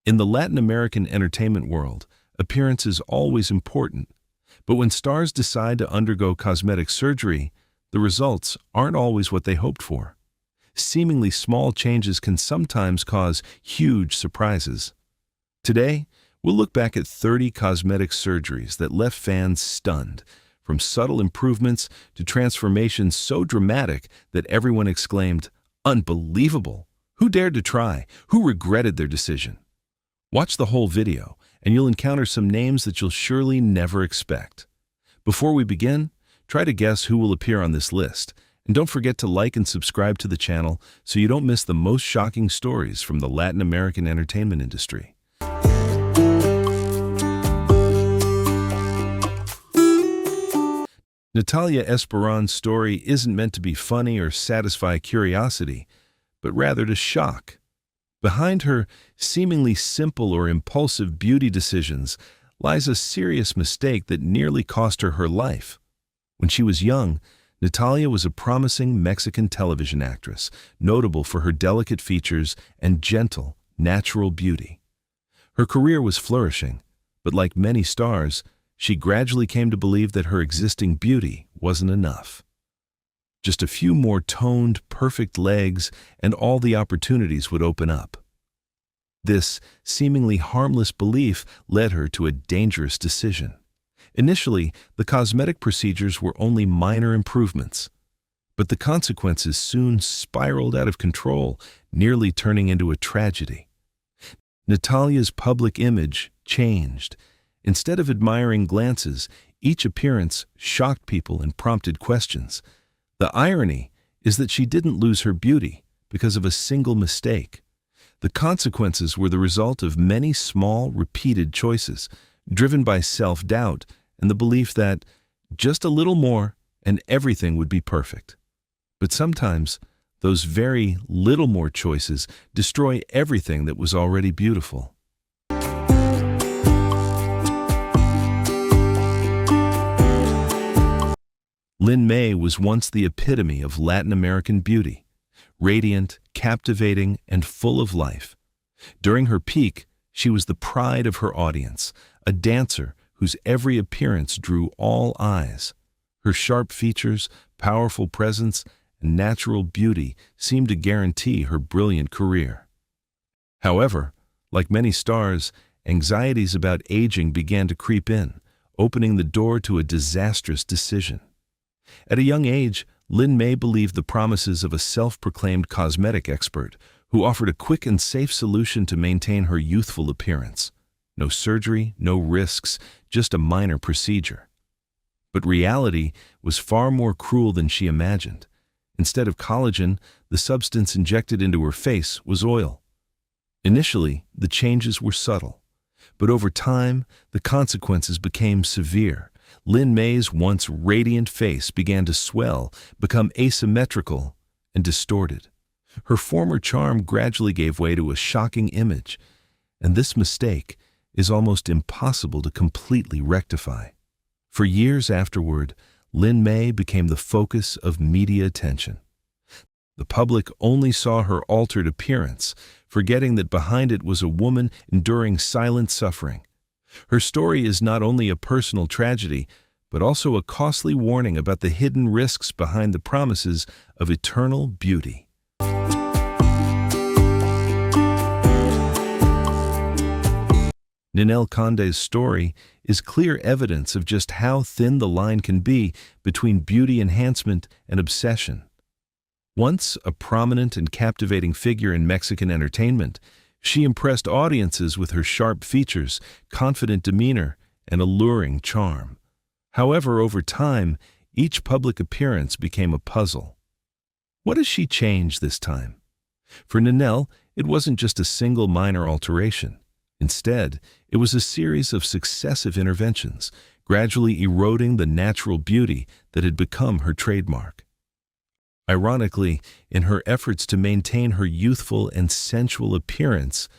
In the Latin American entertainment world, appearance is always important, but when stars decide to undergo cosmetic surgery, the results aren't always what they hoped for. Seemingly small changes can sometimes cause huge surprises. Today, we'll look back at 30 cosmetic surgeries that left fans stunned, from subtle improvements to transformations so dramatic that everyone exclaimed, "Unbelievable! Who dared to try? Who regretted their decision?" Watch the whole video, and you'll encounter some names that you'll surely never expect. Before we begin, try to guess who will appear on this list, and don't forget to like and subscribe to the channel so you don't miss the most shocking stories from the Latin American entertainment industry. Natalia Esperon's story isn't meant to be funny or satisfy curiosity, but rather to shock. Behind her seemingly simple or impulsive beauty decisions lies a serious mistake that nearly cost her her life. When she was young, Natalia was a promising Mexican television actress, notable for her delicate features and gentle, natural beauty. Her career was flourishing, but like many stars, she gradually came to believe that her existing beauty wasn't enough. Just a few more toned, perfect legs, and all the opportunities would open up. This seemingly harmless belief led her to a dangerous decision. Initially, the cosmetic procedures were only minor improvements, but the consequences soon spiraled out of control, nearly turning into a tragedy. Natalia's public image changed. Instead of admiring glances, each appearance shocked people and prompted questions. The irony is that she didn't lose her beauty because of a single mistake. The consequences were the result of many small, repeated choices, driven by self-doubt and the belief that just a little more and everything would be perfect. But sometimes, those very little more choices destroy everything that was already beautiful. Lin May was once the epitome of Latin American beauty, radiant, captivating, and full of life. During her peak, she was the pride of her audience, a dancer whose every appearance drew all eyes. Her sharp features, powerful presence, and natural beauty seemed to guarantee her brilliant career. However, like many stars, anxieties about aging began to creep in, opening the door to a disastrous decision. At a young age, Lin May believed the promises of a self-proclaimed cosmetic expert who offered a quick and safe solution to maintain her youthful appearance. No surgery, no risks, just a minor procedure. But reality was far more cruel than she imagined. Instead of collagen, the substance injected into her face was oil. Initially, the changes were subtle, but over time, the consequences became severe. Lin May's once radiant face began to swell, become asymmetrical, and distorted. Her former charm gradually gave way to a shocking image, and this mistake is almost impossible to completely rectify. For years afterward, Lin May became the focus of media attention. The public only saw her altered appearance, forgetting that behind it was a woman enduring silent suffering. Her story is not only a personal tragedy, but also a costly warning about the hidden risks behind the promises of eternal beauty. Ninel Conde's story is clear evidence of just how thin the line can be between beauty enhancement and obsession. Once a prominent and captivating figure in Mexican entertainment, she impressed audiences with her sharp features, confident demeanor, and alluring charm. However, over time, each public appearance became a puzzle. What has she changed this time? For Ninel, it wasn't just a single minor alteration. Instead, it was a series of successive interventions, gradually eroding the natural beauty that had become her trademark. Ironically, in her efforts to maintain her youthful and sensual appearance,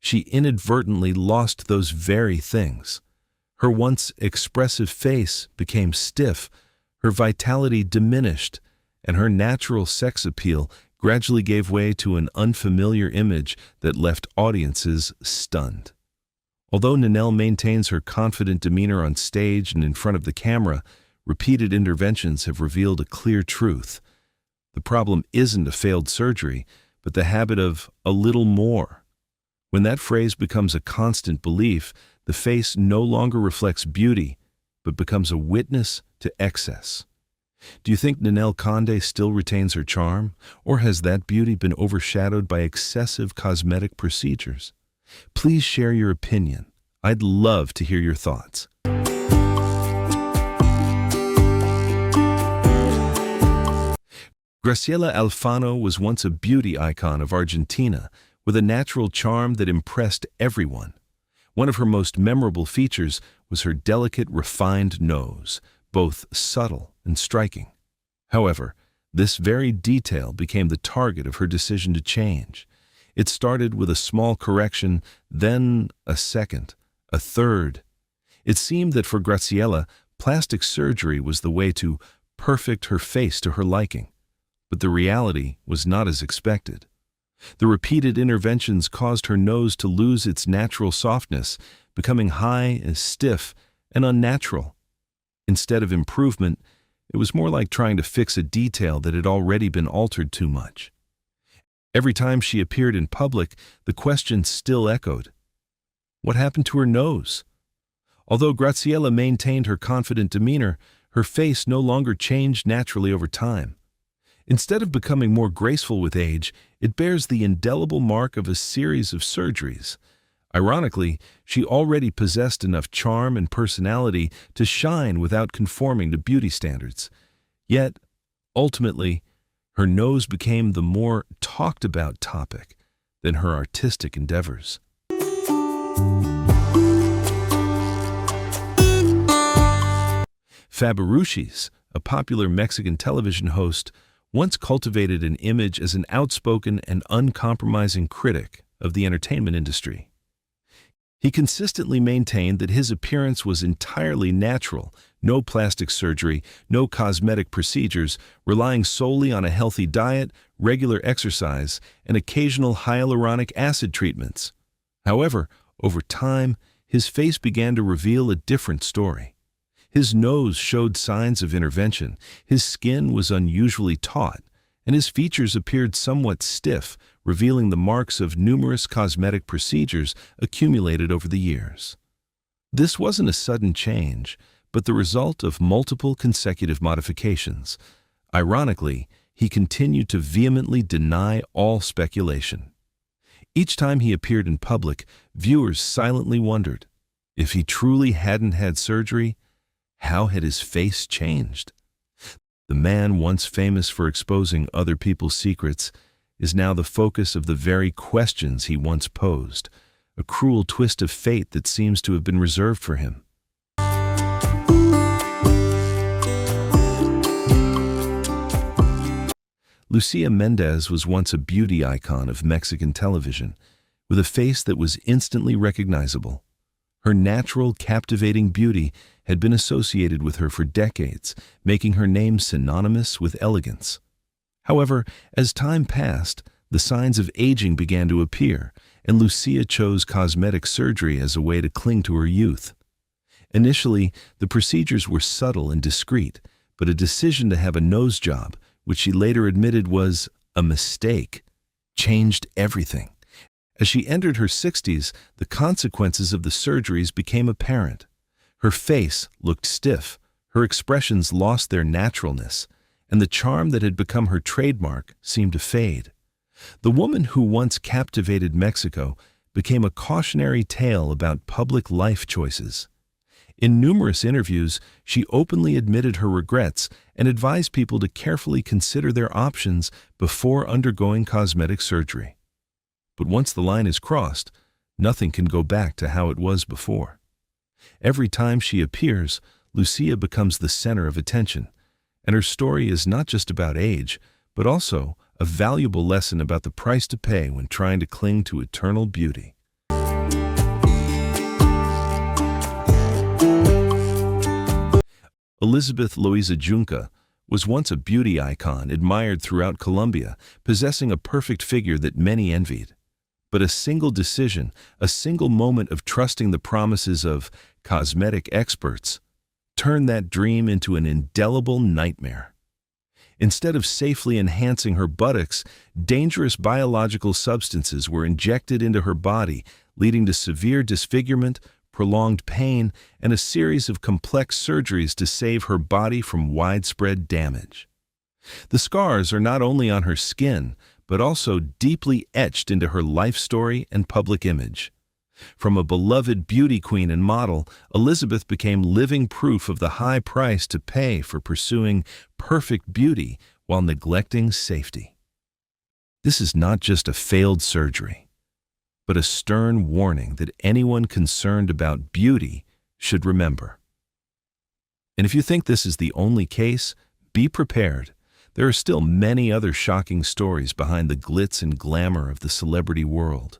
she inadvertently lost those very things. Her once expressive face became stiff, her vitality diminished, and her natural sex appeal gradually gave way to an unfamiliar image that left audiences stunned. Although Nanelle maintains her confident demeanor on stage and in front of the camera, repeated interventions have revealed a clear truth. The problem isn't a failed surgery, but the habit of a little more. When that phrase becomes a constant belief, the face no longer reflects beauty, but becomes a witness to excess. Do you think Nanelle Condé still retains her charm, or has that beauty been overshadowed by excessive cosmetic procedures? Please share your opinion. I'd love to hear your thoughts. Graciela Alfano was once a beauty icon of Argentina, with a natural charm that impressed everyone. One of her most memorable features was her delicate, refined nose, both subtle and striking. However, this very detail became the target of her decision to change. It started with a small correction, then a second, a third. It seemed that for Graciela, plastic surgery was the way to perfect her face to her liking. But the reality was not as expected. The repeated interventions caused her nose to lose its natural softness, becoming high, stiff, and unnatural. Instead of improvement, it was more like trying to fix a detail that had already been altered too much. Every time she appeared in public, the question still echoed. What happened to her nose? Although Graciela maintained her confident demeanor, her face no longer changed naturally over time. Instead of becoming more graceful with age, it bears the indelible mark of a series of surgeries. Ironically, she already possessed enough charm and personality to shine without conforming to beauty standards. Yet, ultimately, her nose became the more talked-about topic than her artistic endeavors. Fabarushis, a popular Mexican television host, once cultivated an image as an outspoken and uncompromising critic of the entertainment industry. He consistently maintained that his appearance was entirely natural, no plastic surgery, no cosmetic procedures, relying solely on a healthy diet, regular exercise, and occasional hyaluronic acid treatments. However, over time, his face began to reveal a different story. His nose showed signs of intervention, his skin was unusually taut, and his features appeared somewhat stiff, revealing the marks of numerous cosmetic procedures accumulated over the years. This wasn't a sudden change, but the result of multiple consecutive modifications. Ironically, he continued to vehemently deny all speculation. Each time he appeared in public, viewers silently wondered, if he truly hadn't had surgery, how had his face changed? The man once famous for exposing other people's secrets is now the focus of the very questions he once posed, a cruel twist of fate that seems to have been reserved for him. Lucía Méndez was once a beauty icon of Mexican television, with a face that was instantly recognizable. Her natural, captivating beauty had been associated with her for decades, making her name synonymous with elegance. However, as time passed, the signs of aging began to appear, and Lucía chose cosmetic surgery as a way to cling to her youth. Initially, the procedures were subtle and discreet, but a decision to have a nose job, which she later admitted was a mistake, changed everything. As she entered her 60s, the consequences of the surgeries became apparent. Her face looked stiff, her expressions lost their naturalness, and the charm that had become her trademark seemed to fade. The woman who once captivated Mexico became a cautionary tale about public life choices. In numerous interviews, she openly admitted her regrets and advised people to carefully consider their options before undergoing cosmetic surgery. But once the line is crossed, nothing can go back to how it was before. Every time she appears, Lucía becomes the center of attention, and her story is not just about age, but also a valuable lesson about the price to pay when trying to cling to eternal beauty. Elizabeth Loiza Junca, was once a beauty icon admired throughout Colombia, possessing a perfect figure that many envied. But a single decision, a single moment of trusting the promises of cosmetic experts, turned that dream into an indelible nightmare. Instead of safely enhancing her buttocks, dangerous biological substances were injected into her body, leading to severe disfigurement, prolonged pain, and a series of complex surgeries to save her body from widespread damage. The scars are not only on her skin, but also deeply etched into her life story and public image. From a beloved beauty queen and model, Elizabeth became living proof of the high price to pay for pursuing perfect beauty while neglecting safety. This is not just a failed surgery, but a stern warning that anyone concerned about beauty should remember. And if you think this is the only case, be prepared. There are still many other shocking stories behind the glitz and glamour of the celebrity world.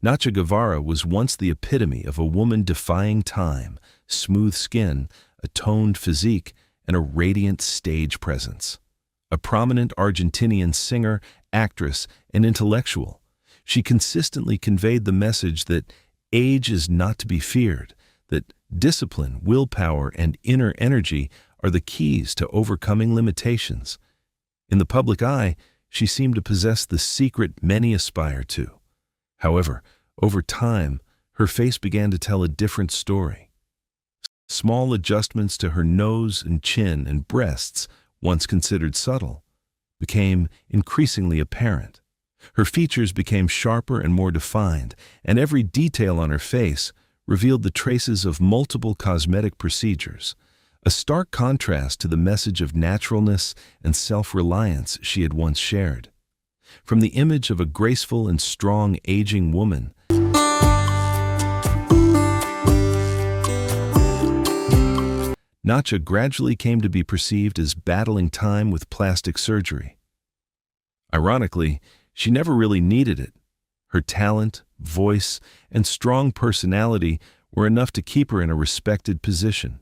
Nacha Guevara was once the epitome of a woman defying time: smooth skin, a toned physique, and a radiant stage presence. A prominent Argentinian singer, actress, and intellectual, she consistently conveyed the message that age is not to be feared, that discipline, willpower, and inner energy are the keys to overcoming limitations. In the public eye, she seemed to possess the secret many aspire to. However, over time, her face began to tell a different story. Small adjustments to her nose and chin and breasts, once considered subtle, became increasingly apparent. Her features became sharper and more defined, and every detail on her face revealed the traces of multiple cosmetic procedures, a stark contrast to the message of naturalness and self-reliance she had once shared. From the image of a graceful and strong aging woman, Nacha gradually came to be perceived as battling time with plastic surgery. Ironically, she never really needed it. Her talent, voice, and strong personality were enough to keep her in a respected position.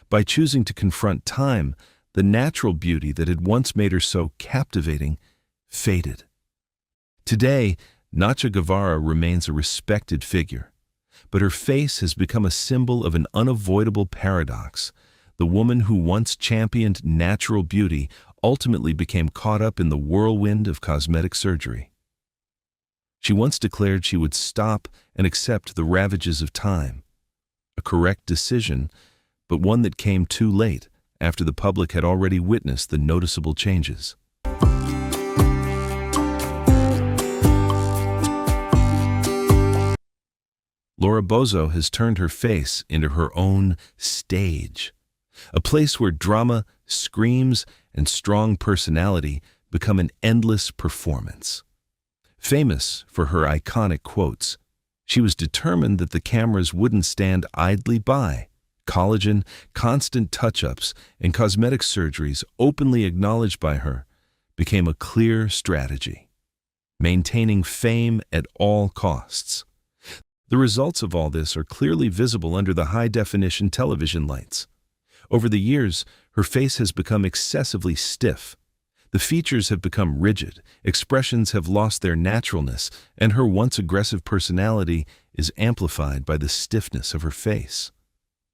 By choosing to confront time, the natural beauty that had once made her so captivating faded. Today, Nacha Guevara remains a respected figure, but her face has become a symbol of an unavoidable paradox. The woman who once championed natural beauty ultimately became caught up in the whirlwind of cosmetic surgery. She once declared she would stop and accept the ravages of time. A correct decision, but one that came too late after the public had already witnessed the noticeable changes. Laura Bozo has turned her face into her own stage, a place where drama, screams, and strong personality become an endless performance. Famous for her iconic quotes, she was determined that the cameras wouldn't stand idly by. Collagen, constant touch-ups, and cosmetic surgeries openly acknowledged by her became a clear strategy, maintaining fame at all costs. The results of all this are clearly visible under the high-definition television lights. Over the years, her face has become excessively stiff. The features have become rigid, expressions have lost their naturalness, and her once aggressive personality is amplified by the stiffness of her face.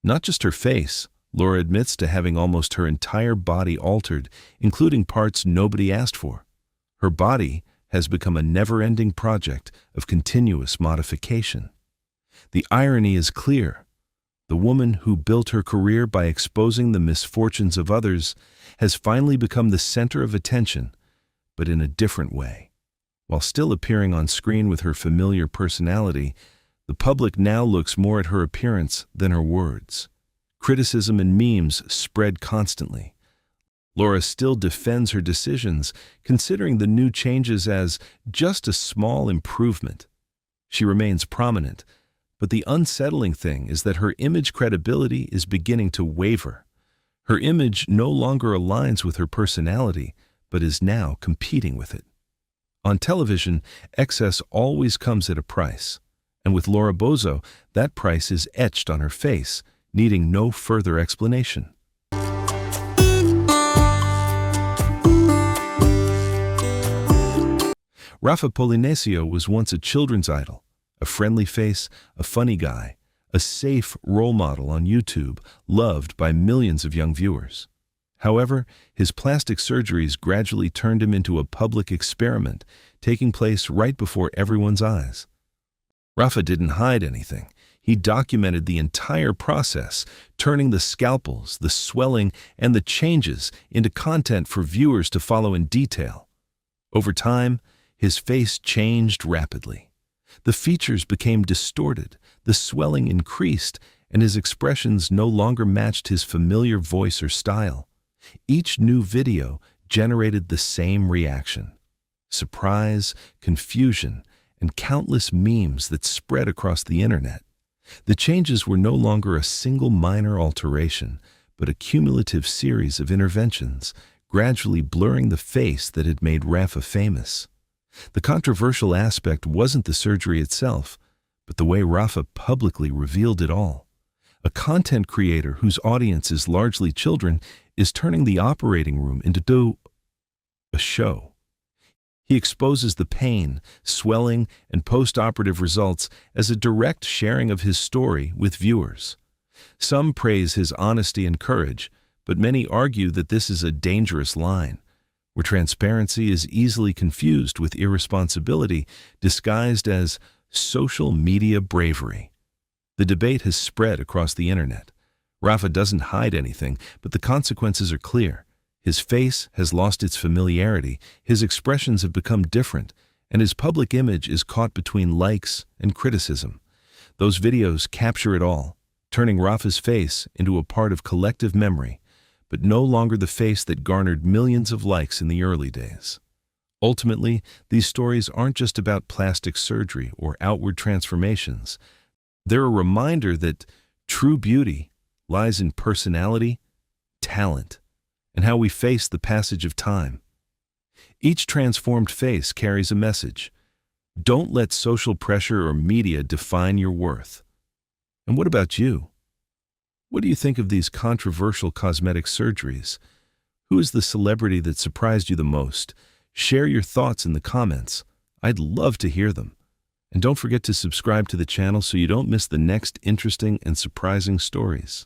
Not just her face, Laura admits to having almost her entire body altered, including parts nobody asked for. Her body has become a never-ending project of continuous modification. The irony is clear. The woman who built her career by exposing the misfortunes of others has finally become the center of attention, but in a different way. While still appearing on screen with her familiar personality, the public now looks more at her appearance than her words. Criticism and memes spread constantly. Laura still defends her decisions, considering the new changes as just a small improvement. She remains prominent, but the unsettling thing is that her image credibility is beginning to waver. Her image no longer aligns with her personality, but is now competing with it. On television, excess always comes at a price, and with Laura Bozo, that price is etched on her face, needing no further explanation. Rafa Polinesio was once a children's idol, a friendly face, a funny guy, a safe role model on YouTube, loved by millions of young viewers. However, his plastic surgeries gradually turned him into a public experiment, taking place right before everyone's eyes. Rafa didn't hide anything. He documented the entire process, turning the scalpels, the swelling, and the changes into content for viewers to follow in detail. Over time, his face changed rapidly. The features became distorted, the swelling increased, and his expressions no longer matched his familiar voice or style. Each new video generated the same reaction: surprise, confusion, and countless memes that spread across the internet. The changes were no longer a single minor alteration, but a cumulative series of interventions, gradually blurring the face that had made Rafa famous. The controversial aspect wasn't the surgery itself, but the way Rafa publicly revealed it all. A content creator whose audience is largely children is turning the operating room into a show. He exposes the pain, swelling, and post-operative results as a direct sharing of his story with viewers. Some praise his honesty and courage, but many argue that this is a dangerous line, where transparency is easily confused with irresponsibility disguised as social media bravery. The debate has spread across the internet. Rafa doesn't hide anything, but the consequences are clear. His face has lost its familiarity, his expressions have become different, and his public image is caught between likes and criticism. Those videos capture it all, turning Rafa's face into a part of collective memory, but no longer the face that garnered millions of likes in the early days. Ultimately, these stories aren't just about plastic surgery or outward transformations. They're a reminder that true beauty lies in personality, talent, and how we face the passage of time. Each transformed face carries a message. Don't let social pressure or media define your worth. And what about you? What do you think of these controversial cosmetic surgeries? Who is the celebrity that surprised you the most? Share your thoughts in the comments. I'd love to hear them. And don't forget to subscribe to the channel so you don't miss the next interesting and surprising stories.